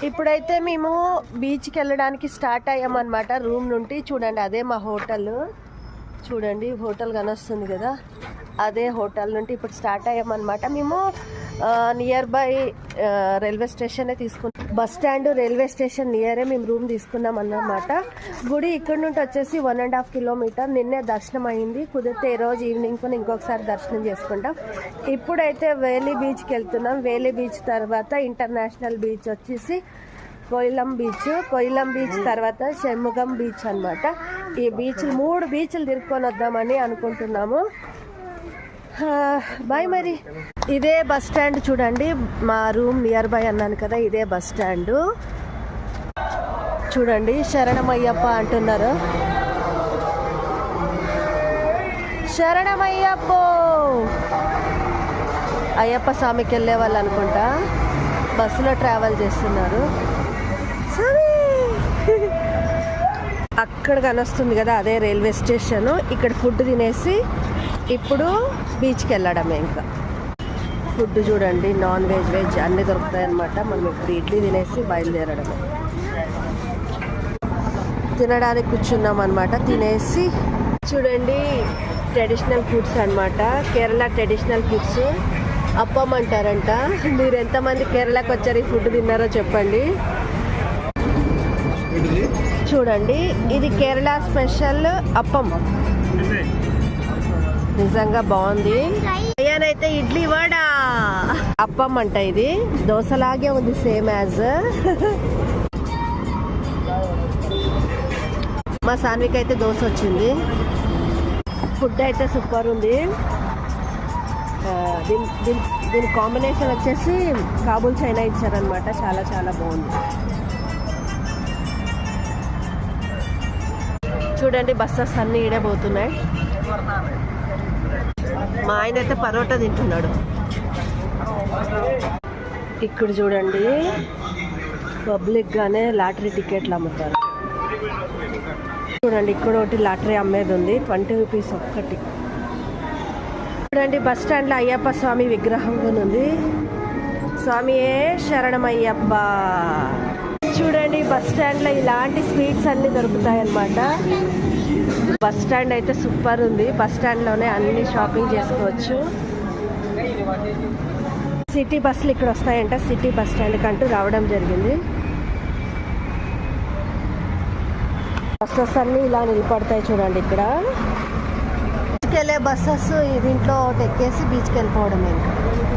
ఇప్పుడైతే మేము బీచ్కి వెళ్ళడానికి స్టార్ట్ అయ్యామన్నమాట. రూమ్ నుండి చూడండి, అదే మా హోటల్. చూడండి హోటల్ కనొస్తుంది కదా, అదే హోటల్ నుండి ఇప్పుడు స్టార్ట్ అయ్యామన్నమాట. మేము నియర్ బై రైల్వే స్టేషనే తీసుకున్నాం. బస్ స్టాండ్ రైల్వే స్టేషన్ నియరే మేము రూమ్ తీసుకున్నాం అన్నమాట. గుడి ఇక్కడ నుండి వచ్చేసి 1.5 కిలోమీటర్. నిన్నే దర్శనం అయింది, కుదిరితే ఈ రోజు ఈవినింగ్ కూడా ఇంకొకసారి దర్శనం చేసుకుంటాం. ఇప్పుడైతే వేలి బీచ్కి వెళ్తున్నాం. వేలి బీచ్ తర్వాత ఇంటర్నేషనల్ బీచ్ వచ్చేసి కొయిలం బీచ్. కొయిలం బీచ్ తర్వాత షణ్ముగం బీచ్ అన్నమాట. ఈ బీచ్ 3 బీచ్లు తిరుక్కొని వద్దామని అనుకుంటున్నాము. బాయ్ మరి. ఇదే బస్ స్టాండ్ చూడండి, మా రూమ్ నియర్ బై అన్నాను కదా, ఇదే బస్ స్టాండ్. చూడండి శరణమయ్యప్ప అంటున్నారు. శరణమయ్యప్ప, అయ్యప్ప స్వామికి వెళ్ళే వాళ్ళు అనుకుంటా బస్సులో ట్రావెల్ చేస్తున్నారు. అక్కడ కనొస్తుంది కదా, అదే రైల్వే స్టేషన్. ఇక్కడ ఫుడ్ తినేసి ఇప్పుడు బీచ్కి వెళ్ళడమే. ఇంకా ఫుడ్ చూడండి, నాన్ వెజ్ వెజ్ అన్నీ దొరుకుతాయి అన్నమాట. మనం ఇప్పుడు ఇడ్లీ తినేసి బయలుదేరడమే. తినడానికి కూర్చున్నాం అన్నమాట. తినేసి చూడండి ట్రెడిషనల్ ఫుడ్స్ అన్నమాట, కేరళ ట్రెడిషనల్ ఫుడ్స్. అప్పం అంటారంట. మీరు ఎంతమంది కేరళకి వచ్చారు ఈ ఫుడ్ తిన్నారో చెప్పండి. చూడండి ఇది కేరళ స్పెషల్ అప్పం, నిజంగా బాగుంది. అయ్యానైతే ఇడ్లీ వడ, అప్పం అంట. ఇది దోశలాగే ఉంది, సేమ్ యాజ్. మా సాన్వికి అయితే దోశ వచ్చింది. ఫుడ్ అయితే సూపర్ ఉంది. దీని కాంబినేషన్ వచ్చేసి కాబూల్ చైనా ఇచ్చారనమాట. చాలా చాలా బాగుంది. చూడండి బస్సెస్ అన్నీ ఈడే పోతున్నాయి. మా ఆయన అయితే పరోటా తింటున్నాడు. ఇక్కడ చూడండి పబ్లిక్ గానే లాటరీ టికెట్లు అమ్ముతారు. చూడండి ఇక్కడ ఒకటి లాటరీ అమ్మేది ఉంది, 20 రూపీస్ ఒక్కటి. చూడండి బస్ స్టాండ్ లో అయ్యప్ప స్వామి విగ్రహం కూడా ఉంది. స్వామియే శరణమయ్యప్ప. చూడండి బస్ స్టాండ్ లో ఇలాంటి స్వీట్స్ అన్ని దొరుకుతాయి అన్నమాట. బస్ స్టాండ్ అయితే సూపర్ ఉంది. బస్ స్టాండ్ లోనే అన్ని షాపింగ్ చేసుకోవచ్చు. సిటీ బస్సులు ఇక్కడ వస్తాయంట. సిటీ బస్ స్టాండ్ కంటూ రావడం జరిగింది. బస్సెస్ అన్ని ఇలా నిలబడతాయి చూడండి. ఇక్కడ బీచ్కి వెళ్ళే బస్సెస్ దీంట్లో ఎక్కేసి బీచ్కి వెళ్ళిపోవడం ఇంకా.